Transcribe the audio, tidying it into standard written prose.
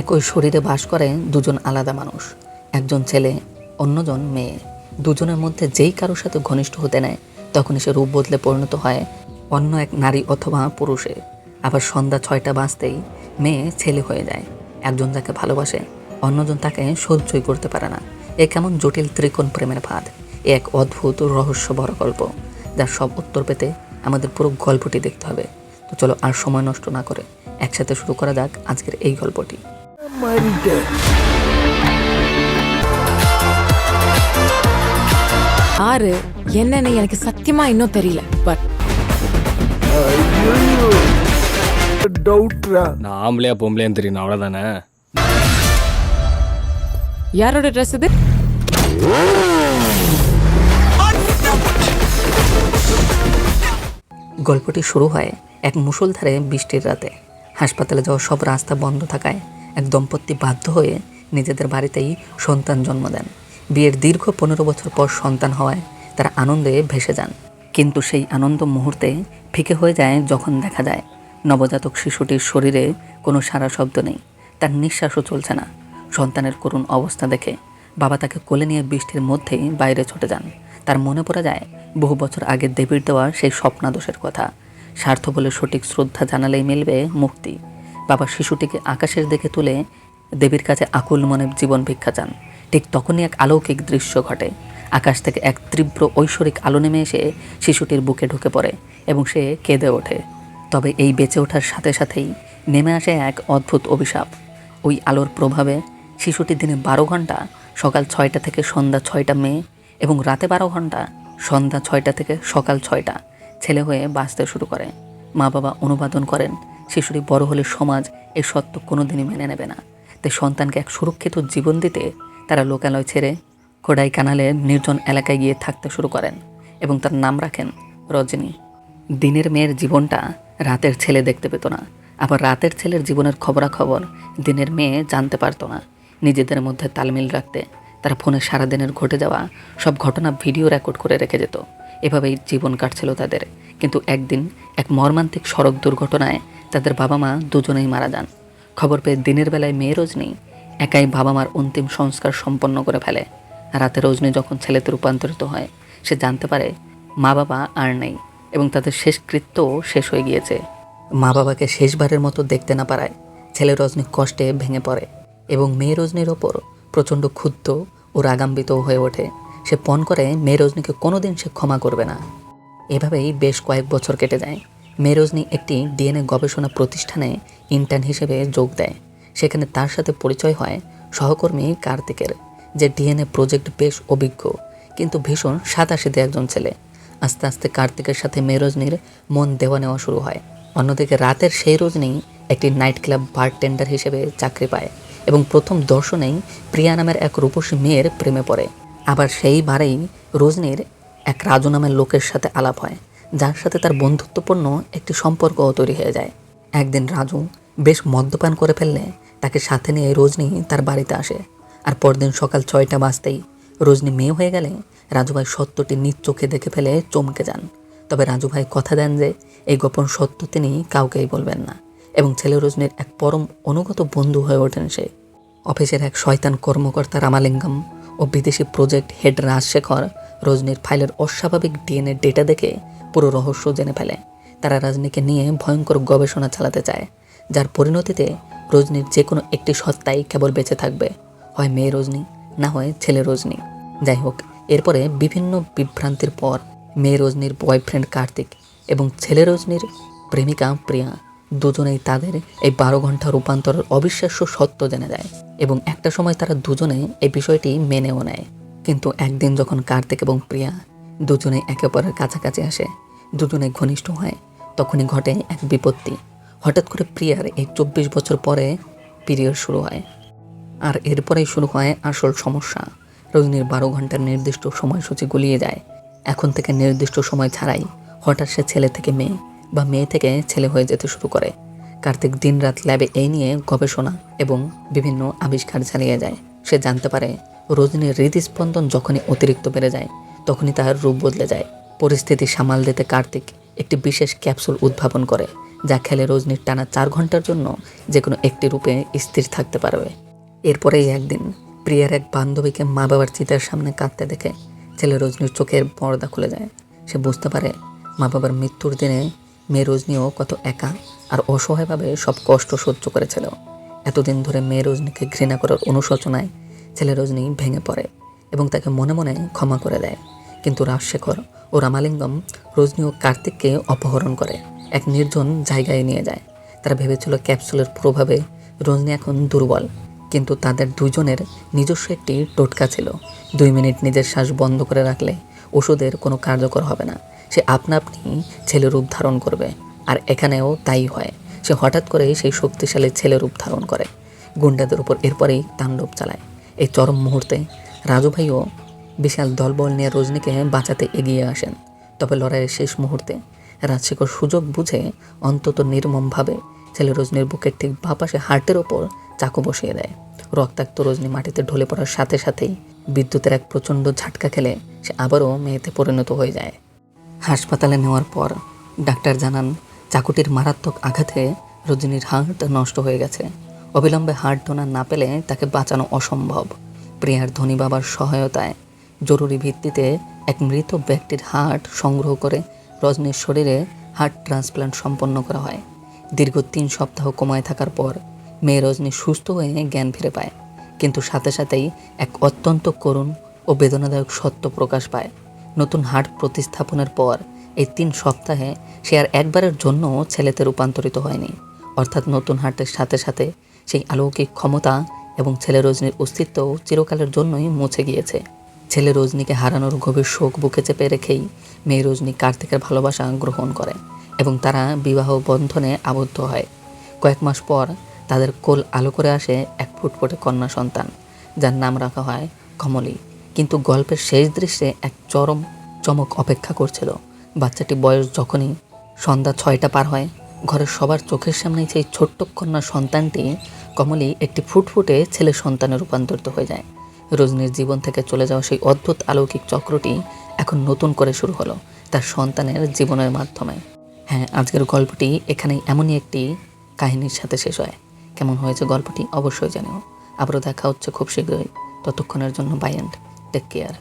একই শরীরে বাস করে দুজন আলাদা মানুষ, একজন ছেলে অন্যজন মেয়ে। দুজনের মধ্যে যেই কারোর সাথে ঘনিষ্ঠ হতে নেয় তখনই সে রূপ বদলে পরিণত হয় অন্য এক নারী অথবা পুরুষে। আবার সন্ধ্যা 6টা বাজতেই মেয়ে ছেলে হয়ে যায়। একজন যাকে ভালোবাসে অন্যজন তাকে সহ্যই করতে পারে না। এ কেমন জটিল ত্রিকোণ প্রেমের ফাঁদ! এ এক অদ্ভুত রহস্য বড় গল্প, যার সব উত্তর পেতে আমাদের পুরো গল্পটি দেখতে হবে। তো চলো আর সময় নষ্ট না করে একসাথে শুরু করা যাক আজকের এই গল্পটি। ஆறு என்னன்னு எனக்கு சத்தியமா இன்னும் தெரியல பட் டவுட்ரா நான் ஆம்பளையா பொம்பளையான்னு தெரியும் அவ்வளோதானே. யாரோட ட்ரெஸ் இது? গল্পটি শুরু হয় এক মুষলধারে বৃষ্টির রাতে। হাসপাতালে যাওয়া সব রাস্তা বন্ধ থাকায় এক দম্পতি বাধ্য হয়ে নিজেদের বাড়িতেই সন্তান জন্ম দেন। বিয়ের দীর্ঘ 15 বছর পর সন্তান হওয়ায় তারা আনন্দে ভেসে যান। কিন্তু সেই আনন্দ মুহূর্তে ফিকে হয়ে যায় যখন দেখা যায় নবজাতক শিশুটির শরীরে কোনো সারা শব্দ নেই, তার নিঃশ্বাসও চলছে না। সন্তানের করুণ অবস্থা দেখে বাবা তাকে কোলে নিয়ে বৃষ্টির মধ্যেই বাইরে ছুটে যান। তার মনে পড়ে যায় বহু বছর আগে দেবীর দেওয়া সেই স্বপ্নাদোষের কথা। স্বার্থ বলে সঠিক শ্রদ্ধা জানালেই মিলবে মুক্তি। বাবা শিশুটিকে আকাশের দিকে তুলে দেবীর কাছে আকুল মনে জীবন ভিক্ষা চান। ঠিক তখনই এক অলৌকিক দৃশ্য ঘটে। আকাশ থেকে এক তীব্র ঐশ্বরিক আলো নেমে এসে শিশুটির বুকে ঢুকে পড়ে এবং সে কেঁদে ওঠে। তবে এই বেঁচে ওঠার সাথে সাথেই নেমে আসে এক অদ্ভুত অভিশাপ। ওই আলোর প্রভাবে শিশুটি দিনে 12 ঘন্টা সকাল 6টা থেকে সন্ধ্যা 6টা মেয়ে এবং রাতে 12 ঘন্টা সন্ধ্যা 6টা থেকে সকাল 6টা ছেলে হয়ে বাঁচতে শুরু করে। মা বাবা অনুবাদন করেন শিশুটি বড় হলে সমাজ এই সত্য কোনোদিনই মেনে নেবে না। তাই সন্তানকে এক সুরক্ষিত জীবন দিতে তারা লোকালয় ছেড়ে কোডাই কানালের নির্জন এলাকায় গিয়ে থাকতে শুরু করেন এবং তার নাম রাখেন রজনী। দিনের মেয়ের জীবনটা রাতের ছেলে দেখতে পেত না, আবার রাতের ছেলের জীবনের খবরাখবর দিনের মেয়ে জানতে পারতো না। নিজেদের মধ্যে তালমিল রাখতে তারা ফোনে সারাদিনের ঘটে যাওয়া সব ঘটনা ভিডিও রেকর্ড করে রেখে যেত। এভাবেই জীবন কাটছিল তাদের। কিন্তু একদিন এক মর্মান্তিক সড়ক দুর্ঘটনায় তাদের বাবা মা দুজনেই মারা যান। খবর পেয়ে দিনের বেলায় মেয়ে রজনী একাই বাবা মার অন্তিম সংস্কার সম্পন্ন করে ফেলে। রাতে রজনী যখন ছেলেতে রূপান্তরিত হয় সে জানতে পারে মা বাবা আর নেই এবং তাদের শেষকৃত্যও শেষ হয়ে গিয়েছে। মা বাবাকে শেষবারের মতো দেখতে না পারায় ছেলে রজনী কষ্টে ভেঙে পড়ে এবং মেয়ে রজনীর ওপর প্রচণ্ড ক্ষুব্ধ ও রাগান্বিত হয়ে ওঠে। সে পণ করে মেয়ে রজনীকে কোনোদিন সে ক্ষমা করবে না। এভাবেই বেশ কয়েক বছর কেটে যায়। মেয়ে রজনী একটি ডিএনএ গবেষণা প্রতিষ্ঠানে ইন্টার্ন হিসেবে যোগ দেয়। সেখানে তার সাথে পরিচয় হয় সহকর্মী কার্তিকের, যে ডিএনএ প্রজেক্ট বেশ অভিজ্ঞ কিন্তু ভীষণ সাদাসিধে একজন ছেলে। আস্তে আস্তে কার্তিকের সাথে মেয়ে রজনীর মন দেওয়া নেওয়া শুরু হয়। অন্যদিকে রাতের সেই রজনী একটি নাইট ক্লাব বারটেন্ডার হিসেবে চাকরি পায় এবং প্রথম দর্শনেই প্রিয়া নামের এক রূপসী মেয়ের প্রেমে পড়ে। আবার সেই বারেই রজনীর এক রাজু নামের লোকের সাথে আলাপ হয়, যার সাথে তার বন্ধুত্বপূর্ণ একটি সম্পর্কও তৈরি হয়ে যায়। একদিন রাজু বেশ মদ্যপান করে ফেললে তাকে সাথে নিয়ে রজনী তার বাড়িতে আসে। আর পরদিন সকাল 6টা বাজতেই রজনী মেয়ে হয়ে গেলে রাজুভাই সত্যটি নিজ চোখে দেখে ফেলে চমকে যান। তবে রাজুভাই কথা দেন যে এই গোপন সত্য তিনি কাউকেই বলবেন না এবং ছেলে রজনীর এক পরম অনুগত বন্ধু হয়ে ওঠেন সে। অফিসের এক শয়তান কর্মকর্তা রামালিঙ্গম ও বিদেশি প্রজেক্ট হেড রাজশেখর রজনীর ফাইলের অস্বাভাবিক ডিএনএ ডেটা দেখে পুরো রহস্য জেনে ফেলে। তারা রজনীকে নিয়ে ভয়ঙ্কর গবেষণা চালাতে চায়, যার পরিণতিতে রজনীর যে কোনো একটি সত্তাই কেবল বেঁচে থাকবে, হয় মেয়ে রজনী না হয় ছেলে রজনী। যাই হোক, এরপরে বিভিন্ন বিভ্রান্তির পর মেয়ে রজনীর বয়ফ্রেন্ড কার্তিক এবং ছেলে রজনীর প্রেমিকা প্রিয়া দুজনেই তাদের এই 12 ঘন্টা রূপান্তরের অবিশ্বাস্য সত্য জেনে যায় এবং একটা সময় তারা দুজনে এই বিষয়টি মেনেও নেয়। কিন্তু একদিন যখন কার্তিক এবং প্রিয়া দুজনেই একে অপরের কাছাকাছি আসে, দুজনে ঘনিষ্ঠ হয়, তখনই ঘটে এক বিপত্তি। হঠাৎ করে প্রিয়ার এই 24 বছর পরে পিরিয়ড শুরু হয়। আর এরপরেই শুরু হয় আসল সমস্যা। রজনীর 12 ঘন্টার নির্দিষ্ট সময়সূচি গুলিয়ে যায়। এখন থেকে নির্দিষ্ট সময় ছাড়াই হঠাৎ সে ছেলে থেকে মেয়ে বা মেয়ে থেকে ছেলে হয়ে যেতে শুরু করে। কার্তিক দিনরাত ল্যাবে এই নিয়ে গবেষণা এবং বিভিন্ন আবিষ্কার চালিয়ে যায়। সে জানতে পারে রজনীর হৃদস্পন্দন যখনই অতিরিক্ত বেড়ে যায় তখনই তার রূপ বদলে যায়। পরিস্থিতি সামাল দিতে কার্তিক একটি বিশেষ ক্যাপসুল উদ্ভাবন করে, যা খেলে রজনীর টানা 4 ঘন্টার জন্য যে কোনো একটি রূপে স্থির থাকতে পারবে। এরপরেই একদিন প্রিয়ার এক বান্ধবীকে মা বাবার চিতার সামনে কাঁদতে দেখে ছেলে রজনীর চোখের পর্দা খুলে যায়। সে বুঝতে পারে মা বাবার মৃত্যুর দিনে মেয়ে রজনীও কত একা আর অসহায়ভাবে সব কষ্ট সহ্য করেছিল। এতদিন ধরে মেয়ে রজনীকে ঘৃণা করার অনুশোচনায় ছেলে রজনী ভেঙে পড়ে এবং তাকে মনে মনে ক্ষমা করে দেয়। কিন্তু রাজশেখর ও রামালিঙ্গম রজনী ও কার্তিককে অপহরণ করে এক নির্জন জায়গায় নিয়ে যায়। তারা ভেবেছিল ক্যাপসুলের প্রভাবে রজনী এখন দুর্বল, কিন্তু তাদের দুজনের নিজস্ব একটি টোটকা ছিল। 2 মিনিট নিজের শ্বাস বন্ধ করে রাখলে ওষুধের কোনো কার্যকর হবে না, সে আপনা আপনি ছেলে রূপ ধারণ করবে। আর এখানেও তাই হয়, সে হঠাৎ করে সেই শক্তিশালী ছেলে রূপ ধারণ করে গুন্ডাদের উপর এরপরেই তাণ্ডব চালায়। এই চরম মুহূর্তে রাজু ভাইও বিশাল দলবল নিয়ে রজনীকে বাঁচাতে এগিয়ে আসেন। তবে লড়াইয়ের শেষ মুহূর্তে রাজশেখর সুযোগ বুঝে অন্তত নির্মমভাবে ছেলে রজনীর বুকের ঠিক বাঁ পাশে হার্টের ওপর চাকু বসিয়ে দেয়। রক্তাক্ত রজনী মাটিতে ঢলে পড়ার সাথে সাথেই বিদ্যুতের এক প্রচণ্ড ঝাটকা খেলে সে আবারও মেয়েতে পরিণত হয়ে যায়। হাসপাতালে নেওয়ার পর ডাক্তার জানান চাকুটির মারাত্মক আঘাতে রজনীর হার্ট নষ্ট হয়ে গেছে। অবিলম্বে হার্ট ডোনার না পেলে তাকে বাঁচানো অসম্ভব। প্রিয়ার ধনী বাবার সহায়তায় জরুরি ভিত্তিতে এক মৃত ব্যক্তির হার্ট সংগ্রহ করে রজনীর শরীরে হার্ট ট্রান্সপ্লান্ট সম্পন্ন করা হয়। দীর্ঘ 3 সপ্তাহ কোমায় থাকার পর মেয়ে রজনী সুস্থ হয়ে জ্ঞান ফিরে পায়, কিন্তু সাথে সাথেই এক অত্যন্ত করুণ ও বেদনাদায়ক সত্য প্রকাশ পায়। নতুন হার্ট প্রতিস্থাপনের পর এই 3 সপ্তাহে সে আর একবারের জন্য ছেলেতে রূপান্তরিত হয়নি। অর্থাৎ নতুন হার্টের সাথে সাথে সেই অলৌকিক ক্ষমতা এবং ছেলে রজনীর অস্তিত্ব চিরকালের জন্যই মুছে গিয়েছে। ছেলে রজনীকে হারানোর গভীর শোক বুকে চেপে রেখেই মেয়ে রজনী কার্তিকের ভালোবাসা গ্রহণ করে এবং তারা বিবাহ বন্ধনে আবদ্ধ হয়। কয়েক মাস পর তাদের কোল আলো করে আসে এক ফুটফুটে কন্যা সন্তান, যার নাম রাখা হয় কমলী। কিন্তু গল্পের শেষ দৃশ্যে এক চরম চমক অপেক্ষা করছিল। বাচ্চাটি বয়স যখনই সন্ধ্যা 6টা পার হয়, ঘরের সবার চোখের সামনেই সেই ছোট্ট কন্যা সন্তানটি কমলী একটি ফুটফুটে ছেলে সন্তানে রূপান্তরিত হয়ে যায়। রজনীর জীবন থেকে চলে যাওয়া সেই অদ্ভুত অলৌকিক চক্রটি এখন নতুন করে শুরু হলো তার সন্তানের জীবনের মাধ্যমে। হ্যাঁ, আজকের গল্পটি এখানেই এমনই একটি কাহিনীর সাথে শেষ হয়। কেমন হয়েছে গল্পটি অবশ্যই জানিও। আবারও দেখা হচ্ছে খুব শীঘ্রই। ততক্ষণের জন্য বাই অ্যান্ড টেক কেয়ার।